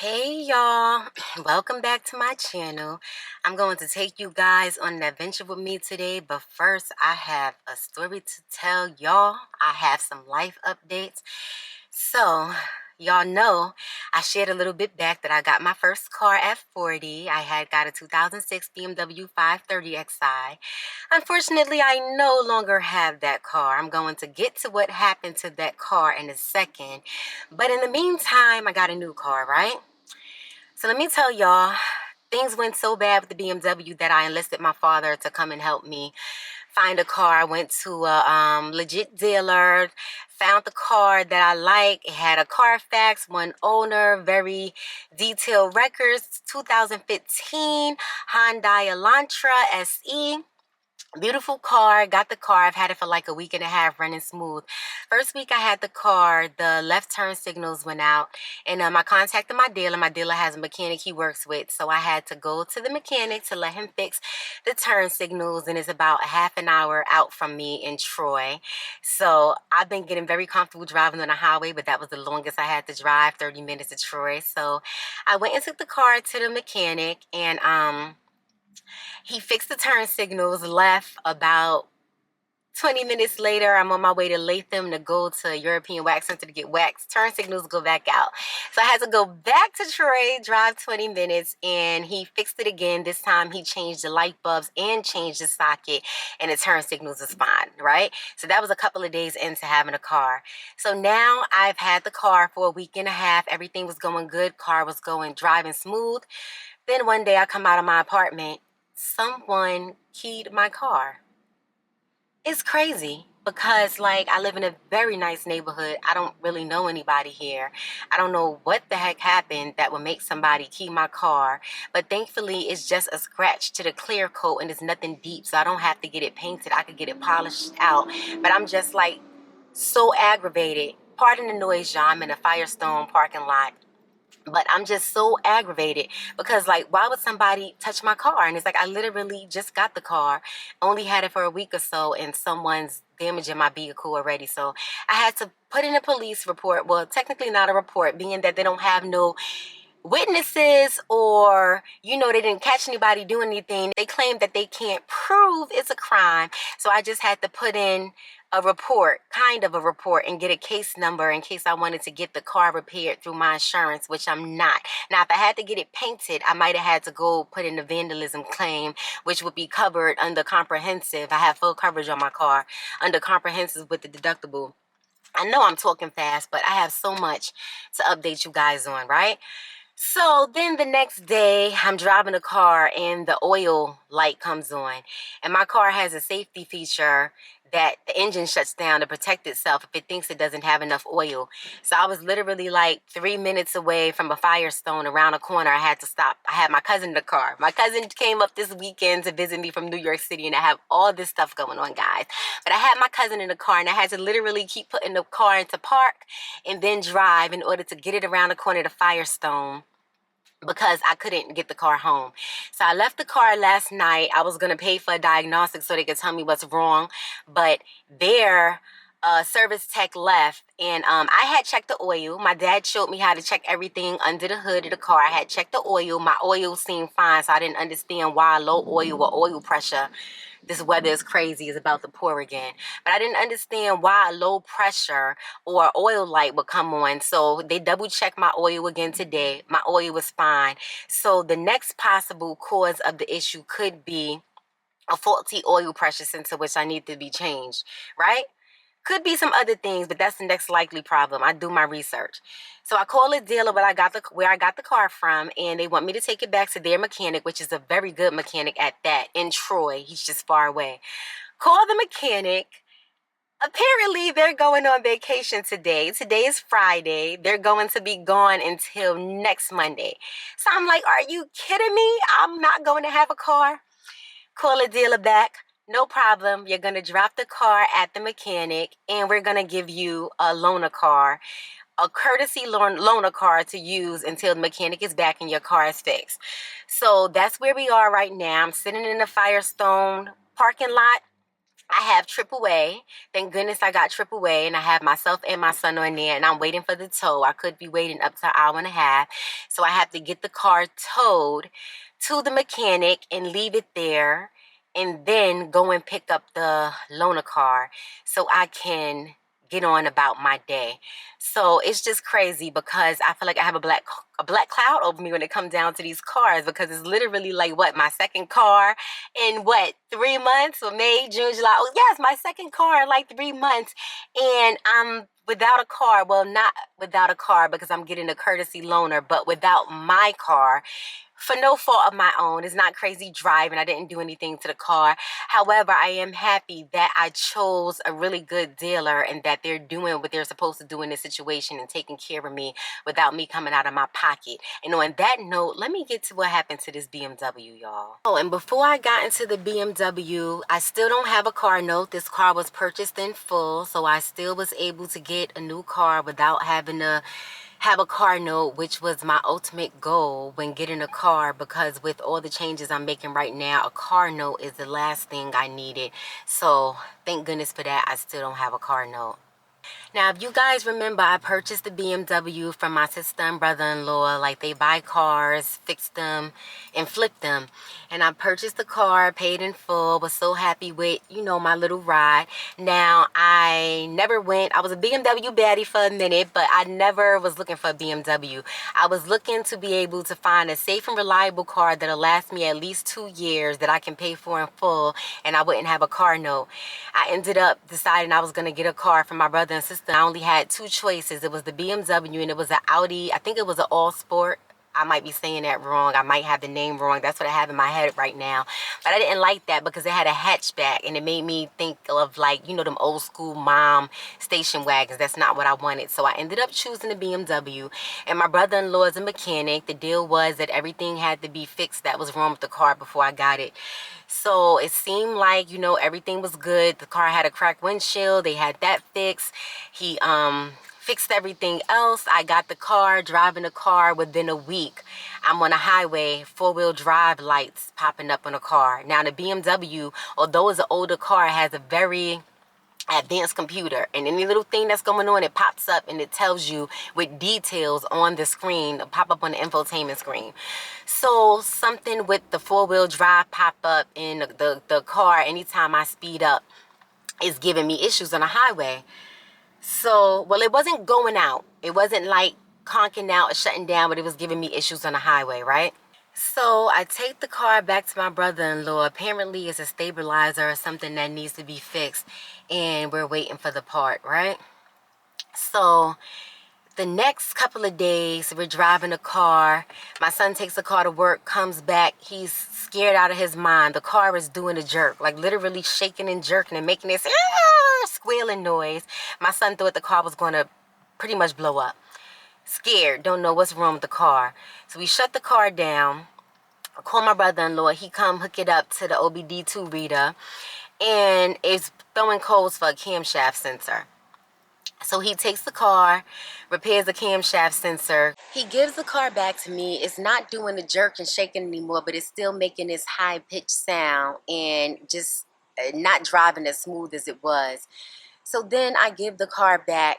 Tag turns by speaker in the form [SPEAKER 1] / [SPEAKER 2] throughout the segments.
[SPEAKER 1] Hey y'all, welcome back to my channel. I'm going to take you guys on an adventure with me today, but first I have a story to tell y'all. I have some life updates. So, y'all know I shared a little bit back that I got my first car at 40. I had got a 2006 BMW 530xi. Unfortunately, I no longer have that car. I'm going to get to what happened to that car in a second. But in the meantime, I got a new car, right? So let me tell y'all, things went so bad with the BMW that I enlisted my father to come and help me find a car. I went to a legit dealer, found the car that I like. It had a Carfax, one owner, very detailed records, 2015 Hyundai Elantra SE. Beautiful car. Got the car. I've had it for like a week and a half, running smooth. First week I had the car, the left turn signals went out, and I contacted my dealer. My dealer has a mechanic he works with, so I had to go to the mechanic to let him fix the turn signals, and it's about a half an hour out from me in Troy. So I've been getting very comfortable driving on the highway, but that was the longest I had to drive, 30 minutes to Troy. So I went and took the car to the mechanic, and he fixed the turn signals, left. About 20 minutes later, I'm on my way to Latham to go to European Wax Center to get waxed. Turn signals go back out. So I had to go back to Troy, drive 20 minutes, and he fixed it again. This time he changed the light bulbs and changed the socket, and the turn signals is fine, right? So that was a couple of days into having a car. So now I've had the car for a week and a half. Everything was going good. Car was driving smooth. Then one day I come out of my apartment. Someone keyed my car. It's crazy because, like, I live in a very nice neighborhood. I don't really know anybody here. I don't know what the heck happened that would make somebody key my car. But thankfully, it's just a scratch to the clear coat and it's nothing deep, so I don't have to get it painted. I could get it polished out. But I'm just like so aggravated. Pardon the noise, y'all. I'm in a Firestone parking lot. But I'm just so aggravated because, like, why would somebody touch my car? And it's like, I literally just got the car, only had it for a week or so, and someone's damaging my vehicle already. So I had to put in a police report. Well, technically not a report, being that they don't have no witnesses, or they didn't catch anybody doing anything. They claim that they can't prove it's a crime. So I just had to put in a report, kind of a report, and get a case number in case I wanted to get the car repaired through my insurance, which I'm not. Now, if I had to get it painted, I might have had to go put in a vandalism claim, which would be covered under comprehensive. I have full coverage on my car under comprehensive with the deductible. I know I'm talking fast, but I have so much to update you guys on, right? So then the next day, I'm driving a car and the oil light comes on. And my car has a safety feature that the engine shuts down to protect itself if it thinks it doesn't have enough oil. So I was literally like 3 minutes away from a Firestone around a corner. I had to stop. I had my cousin in the car. My cousin came up this weekend to visit me from New York City, and I have all this stuff going on, guys. But I had my cousin in the car, and I had to literally keep putting the car into park and then drive in order to get it around the corner to Firestone, because I couldn't get the car home. So I left the car last night. I was going to pay for a diagnostic so they could tell me what's wrong. But their service tech left, and I had checked the oil. My dad showed me how to check everything under the hood of the car. I had checked the oil. My oil seemed fine, so I didn't understand why low oil or oil pressure. This weather is crazy. It's about to pour again. But I didn't understand why low pressure or oil light would come on. So they double checked my oil again today. My oil was fine. So the next possible cause of the issue could be a faulty oil pressure sensor, which I need to be changed, right? Could be some other things, but that's the next likely problem. I do my research. So I call a dealer where I got the car from, and they want me to take it back to their mechanic, which is a very good mechanic at that, in Troy. He's just far away. Call the mechanic. Apparently, they're going on vacation today. Today is Friday. They're going to be gone until next Monday. So I'm like, are you kidding me? I'm not going to have a car? Call a dealer back. No problem. You're going to drop the car at the mechanic, and we're going to give you a loaner car, a courtesy loaner car to use until the mechanic is back and your car is fixed. So that's where we are right now. I'm sitting in the Firestone parking lot. I have AAA. Thank goodness I got AAA, and I have myself and my son on there, and I'm waiting for the tow. I could be waiting up to an hour and a half. So I have to get the car towed to the mechanic and leave it there, and then go and pick up the loaner car so I can get on about my day. So it's just crazy because I feel like I have a black cloud over me when it comes down to these cars, because it's literally like, what, my second car in what, 3 months? Or May, June, July. Oh yes, my second car in like 3 months, and I'm without a car. Well, not without a car because I'm getting a courtesy loaner, but without my car for no fault of my own. It's not crazy driving. I didn't do anything to the car. However, I am happy that I chose a really good dealer and that they're doing what they're supposed to do in this situation and taking care of me without me coming out of my pocket. And on that note, let me get to what happened to this BMW, y'all. Oh, and before I got into the BMW, I still don't have a car note. This car was purchased in full, so I still was able to get a new car without having to have a car note, which was my ultimate goal when getting a car, because with all the changes I'm making right now, a car note is the last thing I needed. So thank goodness for that. I still don't have a car note. Now, if you guys remember, I purchased the BMW from my sister and brother-in-law. Like, they buy cars, fix them, and flip them. And I purchased the car, paid in full, was so happy with, you know, my little ride. Now, I never went. I was a BMW baddie for a minute, but I never was looking for a BMW. I was looking to be able to find a safe and reliable car that'll last me at least 2 years, that I can pay for in full, and I wouldn't have a car note. I ended up deciding I was going to get a car for my brother and sister. I only had two choices. It was the BMW and it was an Audi. I think it was an All Sport. I might be saying that wrong. I might have the name wrong. That's what I have in my head right now. But I didn't like that because it had a hatchback and it made me think of, like, you know, them old school mom station wagons. That's not what I wanted. So I ended up choosing the BMW, and my brother-in-law is a mechanic. The deal was that everything had to be fixed that was wrong with the car before I got it. So it seemed like, you know, everything was good. The car had a cracked windshield. They had that fixed. He fixed everything else. I got the car, driving the car. Within a week, I'm on a highway, four-wheel drive lights popping up on the car. Now, the BMW, although it's an older car, has a very advanced computer, and any little thing that's going on, it pops up and it tells you with details on the screen, pop up on the infotainment screen. So something with the four-wheel drive pop up in the car anytime I speed up is giving me issues on the highway. So, well, it wasn't going out. It wasn't like conking out or shutting down, but it was giving me issues on the highway, right? So I take the car back to my brother-in-law. Apparently it's a stabilizer or something that needs to be fixed, and we're waiting for the part, right? So the next couple of days, we're driving the car. My son takes the car to work, comes back. He's scared out of his mind. The car is doing a jerk, like literally shaking and jerking and making this squealing noise. My son thought the car was going to pretty much blow up. Scared, don't know what's wrong with the car. So we shut the car down. I call my brother-in-law. He come hook it up to the OBD2 reader, and it's throwing codes for a camshaft sensor. So he takes the car, repairs the camshaft sensor. He gives the car back to me. It's not doing the jerk and shaking anymore, but it's still making this high-pitched sound and just not driving as smooth as it was. So then I give the car back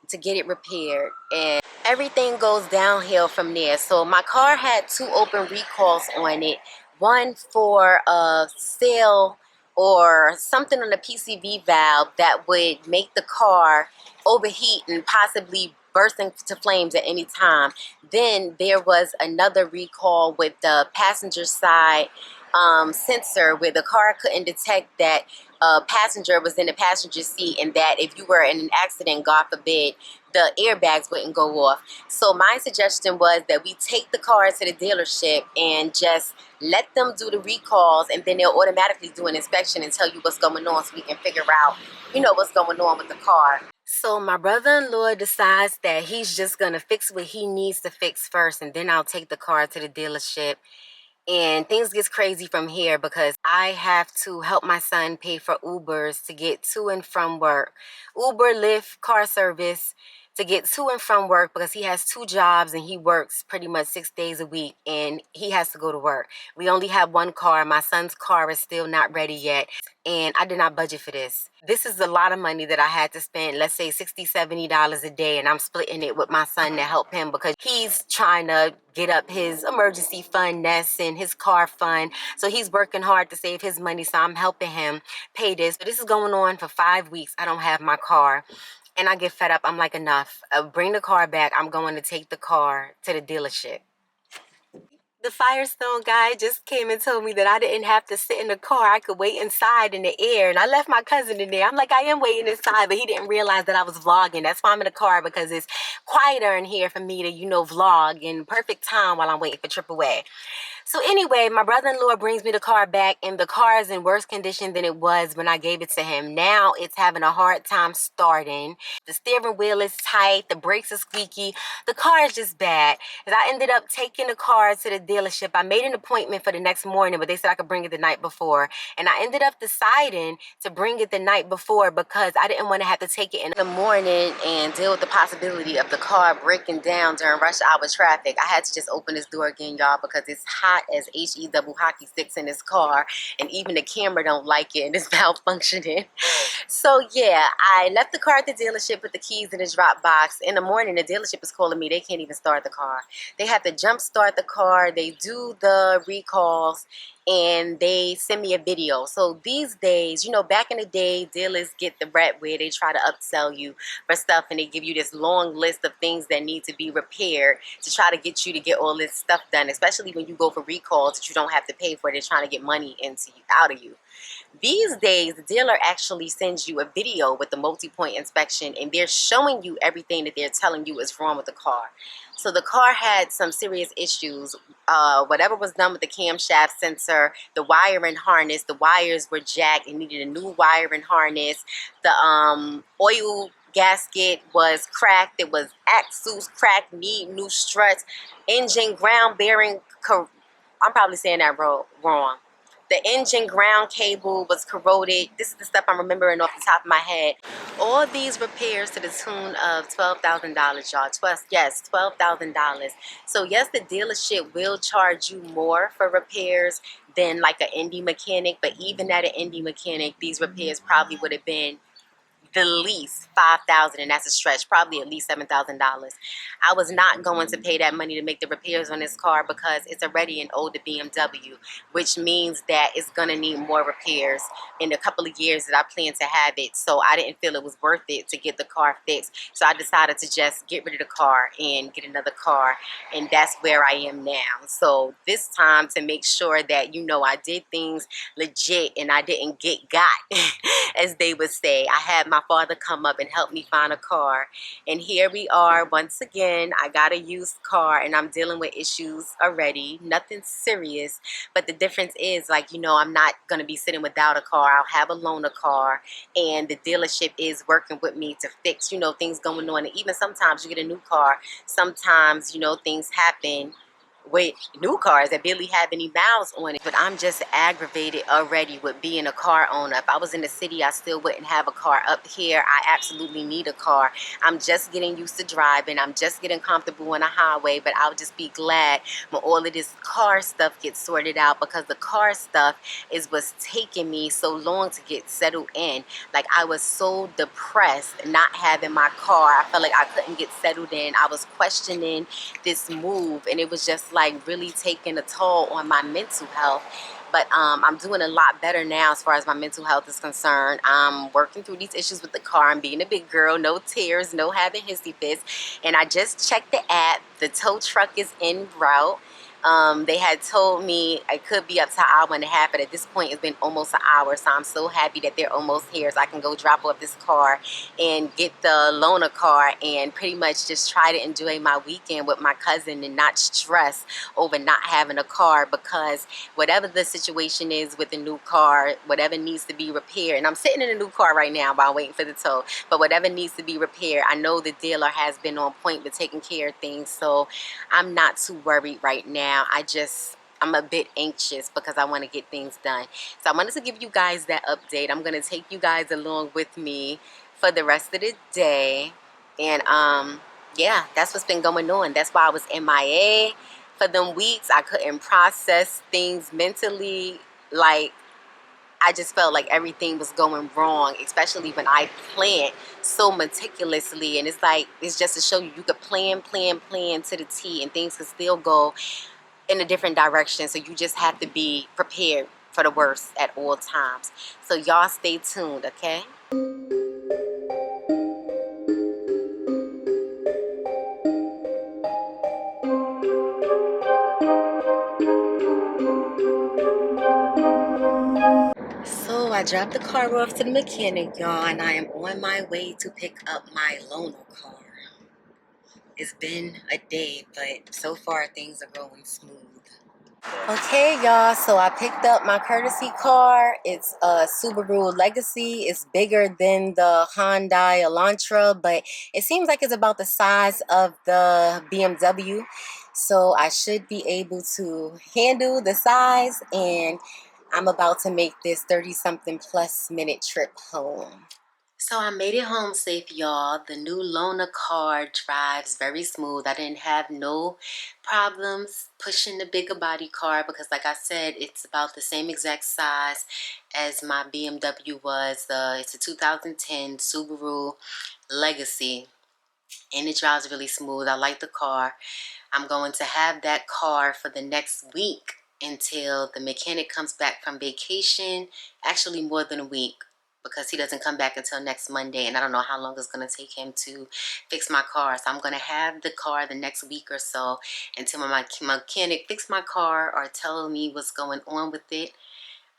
[SPEAKER 1] to get it repaired, and everything goes downhill from there. So my car had 2 open recalls on it. One for a fail or something on the PCV valve that would make the car overheat and possibly burst into flames at any time. Then there was another recall with the passenger side sensor where the car couldn't detect that a passenger was in the passenger seat, and that if you were in an accident, God forbid, the airbags wouldn't go off. So my suggestion was that we take the car to the dealership and just let them do the recalls, and then they'll automatically do an inspection and tell you what's going on, so we can figure out, you know, what's going on with the car. So my brother-in-law decides that he's just going to fix what he needs to fix first, and then I'll take the car to the dealership. And things gets crazy from here because I have to help my son pay for Ubers to get to and from work. Uber, Lyft, car service. to get to and from work because he has 2 jobs and he works pretty much 6 days a week and he has to go to work. We only have one car. My son's car is still not ready yet, and I did not budget for this. This is a lot of money that I had to spend, let's say $60, $70 a day, and I'm splitting it with my son to help him because he's trying to get up his emergency fund nest and his car fund. So he's working hard to save his money, so I'm helping him pay this. So this is going on for 5 weeks. I don't have my car. And I get fed up. I'm like, enough. Bring the car back. I'm going to take the car to the dealership. The Firestone guy just came and told me that I didn't have to sit in the car. I could wait inside in the air. And I left my cousin in there. I'm like, I am waiting inside, but he didn't realize that I was vlogging. That's why I'm in the car, because it's quieter in here for me to, vlog in perfect time while I'm waiting for AAA. So anyway, my brother-in-law brings me the car back, and the car is in worse condition than it was when I gave it to him. Now it's having a hard time starting. The steering wheel is tight. The brakes are squeaky. The car is just bad. As I ended up taking the car to the dealership, I made an appointment for the next morning, but they said I could bring it the night before. And I ended up deciding to bring it the night before because I didn't want to have to take it in the morning and deal with the possibility of the car breaking down during rush hour traffic. I had to just open this door again, y'all, because it's hot as HE double hockey sticks in this car, and even the camera don't like it and it's malfunctioning. So yeah, I left the car at the dealership with the keys in the drop box. In the morning, the dealership is calling me. They can't even start the car. They have to jump start the car. They do the recalls and they send me a video. So these days, back in the day, dealers get the rat where they try to upsell you for stuff, and they give you this long list of things that need to be repaired to try to get you to get all this stuff done, especially when you go for recalls that you don't have to pay for. They're trying to get money out of you. These days, the dealer actually sends you a video with the multi-point inspection, and they're showing you everything that they're telling you is wrong with the car. So the car had some serious issues. Whatever was done with the camshaft sensor, the wiring harness, the wires were jacked and needed a new wiring harness. The oil gasket was cracked. It was axles cracked, need new struts. Engine ground bearing, I'm probably saying that wrong. The engine ground cable was corroded. This is the stuff I'm remembering off the top of my head. All these repairs to the tune of $12,000, y'all. Yes, $12,000. So yes, the dealership will charge you more for repairs than like an indie mechanic. But even at an indie mechanic, these repairs probably would have been the least $5,000, and that's a stretch, probably at least $7,000. I was not going to pay that money to make the repairs on this car because it's already an older BMW, which means that it's gonna need more repairs in a couple of years that I plan to have it. So I didn't feel it was worth it to get the car fixed. So I decided to just get rid of the car and get another car, and that's where I am now. So this time, to make sure that I did things legit and I didn't get got, as they would say, I had my father come up and help me find a car. And here we are once again. I got a used car and I'm dealing with issues already. Nothing serious, but the difference is, I'm not going to be sitting without a car. I'll have a loaner car, and the dealership is working with me to fix, things going on. And even sometimes you get a new car, sometimes, things happen with new cars that barely have any miles on it. But I'm just aggravated already with being a car owner. If I was in the city, I still wouldn't have a car. Up here, I absolutely need a car. I'm just getting used to driving. I'm just getting comfortable on a highway, but I'll just be glad when all of this car stuff gets sorted out, because the car stuff is what's taking me so long to get settled in. Like, I was so depressed not having my car. I felt like I couldn't get settled in. I was questioning this move, and it was just like really taking a toll on my mental health. But I'm doing a lot better now as far as my mental health is concerned. I'm working through these issues with the car. I'm being a big girl, no tears, no having hissy fits. And I just checked the app. The tow truck is en route. They had told me it could be up to an hour and a half, but at this point it's been almost an hour. So I'm so happy that they're almost here, so I can go drop off this car and get the loaner car and pretty much just try to enjoy my weekend with my cousin and not stress over not having a car, because whatever the situation is with the new car, whatever needs to be repaired, and I'm sitting in a new car right now while I'm waiting for the tow, but whatever needs to be repaired, I know the dealer has been on point with taking care of things, so I'm not too worried right now. I'm a bit anxious because I want to get things done. So I wanted to give you guys that update. I'm going to take you guys along with me for the rest of the day. And yeah, that's what's been going on. That's why I was MIA for them weeks. I couldn't process things mentally. Like, I just felt like everything was going wrong, especially when I plan so meticulously. And it's like, it's just to show you, you could plan to the T, and things could still go in a different direction. So you just have to be prepared for the worst at all times. So y'all stay tuned, okay? So I dropped the car off to the mechanic, y'all, and I am on my way to pick up my loaner car. It's been a day, but so far things are going smooth. Okay, y'all, so I picked up my courtesy car. It's a Subaru Legacy. It's bigger than the Hyundai Elantra, but it seems like it's about the size of the BMW. So I should be able to handle the size, and I'm about to make this 30-something plus minute trip home. So I made it home safe, y'all. The new loaner car drives very smooth. I didn't have no problems pushing the bigger body car because, like I said, it's about the same exact size as my BMW was. It's a 2010 Subaru Legacy, and it drives really smooth. I like the car. I'm going to have that car for the next week until the mechanic comes back from vacation. Actually, more than a week, because he doesn't come back until next Monday, and I don't know how long it's going to take him to fix my car. So I'm going to have the car the next week or so until my mechanic fix my car or tell me what's going on with it.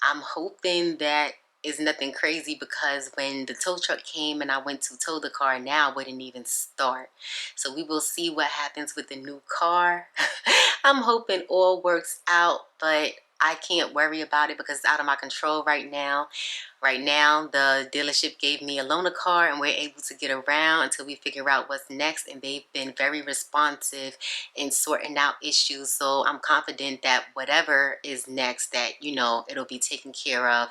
[SPEAKER 1] I'm hoping that is nothing crazy, because when the tow truck came and I went to tow the car, now it wouldn't even start. So we will see what happens with the new car. I'm hoping all works out, but I can't worry about it because it's out of my control right now. Right now, the dealership gave me a loaner car, and we're able to get around until we figure out what's next. And they've been very responsive in sorting out issues. So I'm confident that whatever is next, that, you know, it'll be taken care of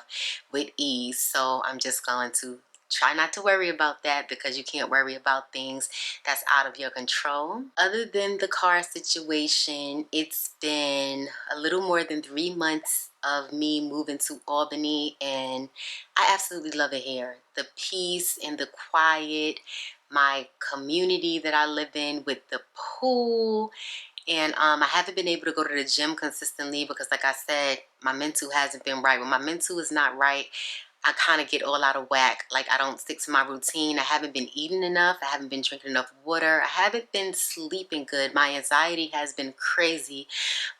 [SPEAKER 1] with ease. So I'm just going to try not to worry about that, because you can't worry about things that's out of your control. Other than the car situation, it's been a little more than 3 months of me moving to Albany, and I absolutely love it here. The peace and the quiet, my community that I live in with the pool. And I haven't been able to go to the gym consistently because, like I said, my mental hasn't been right. When my mental is not right, I kind of get all out of whack. Like, I don't stick to my routine. I haven't been eating enough. I haven't been drinking enough water. I haven't been sleeping good. My anxiety has been crazy.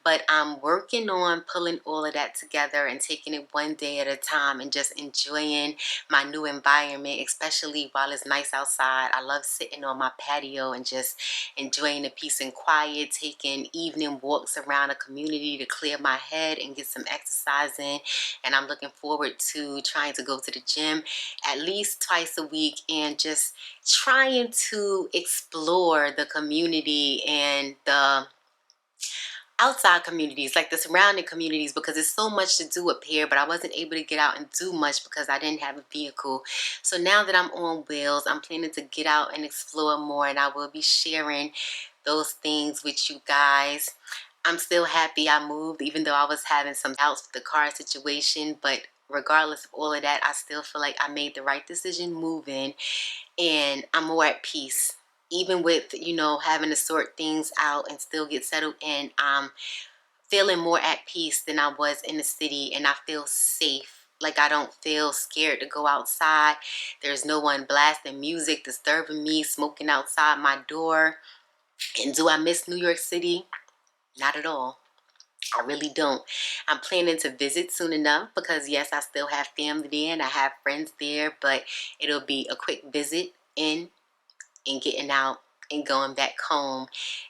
[SPEAKER 1] But I'm working on pulling all of that together and taking it one day at a time and just enjoying my new environment, especially while it's nice outside. I love sitting on my patio and just enjoying the peace and quiet, taking evening walks around the community to clear my head and get some exercise in. And I'm looking forward to trying to go to the gym at least twice a week and just trying to explore the community and the outside communities, like the surrounding communities, because there's so much to do up here, but I wasn't able to get out and do much because I didn't have a vehicle. So now that I'm on wheels, I'm planning to get out and explore more, and I will be sharing those things with you guys. I'm still happy I moved, even though I was having some doubts with the car situation, but regardless of all of that, I still feel like I made the right decision moving, and I'm more at peace. Even with, you know, having to sort things out and still get settled in, I'm feeling more at peace than I was in the city, and I feel safe. Like, I don't feel scared to go outside. There's no one blasting music, disturbing me, smoking outside my door. And do I miss New York City? Not at all. I really don't. I'm planning to visit soon enough because, yes, I still have family there and I have friends there, but it'll be a quick visit in and getting out and going back home.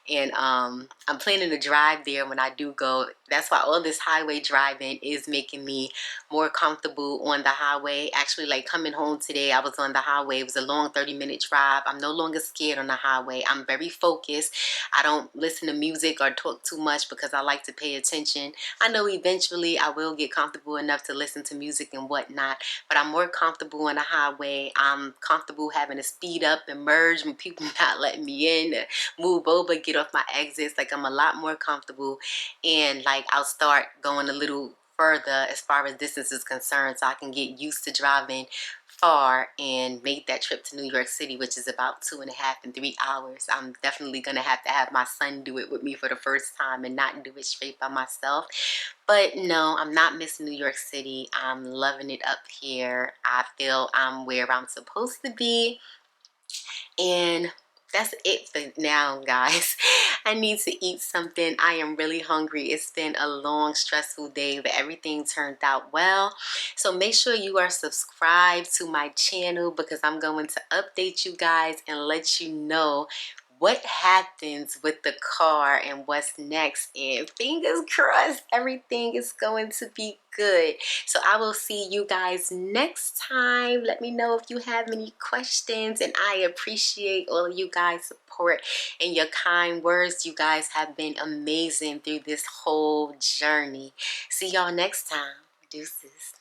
[SPEAKER 1] And I'm planning to drive there when I do go. that's why all this highway driving is making me more comfortable on the highway. Actually, like coming home today, I was on the highway. It was a long 30-minute drive. I'm no longer scared on the highway. I'm very focused. I don't listen to music or talk too much because I like to pay attention. I know eventually I will get comfortable enough to listen to music and whatnot, but I'm more comfortable on the highway. I'm comfortable having to speed up and merge when people not letting me in, move over, get off my exits. Like, I'm a lot more comfortable, and like I'll start going a little further as far as distance is concerned, so I can get used to driving far and make that trip to New York City, which is about 2.5 and 3 hours. I'm definitely gonna have my son do it with me for the first time and not do it straight by myself. But no, I'm not missing New York City. I'm loving it up here. I feel I'm where I'm supposed to be. And that's it for now, guys. I need to eat something. I am really hungry. It's been a long, stressful day, but everything turned out well. So make sure you are subscribed to my channel, because I'm going to update you guys and let you know what happens with the car and what's next. And fingers crossed, everything is going to be good. So I will see you guys next time. Let me know if you have any questions, and I appreciate all of you guys' support and your kind words. You guys have been amazing through this whole journey. See y'all next time. Deuces.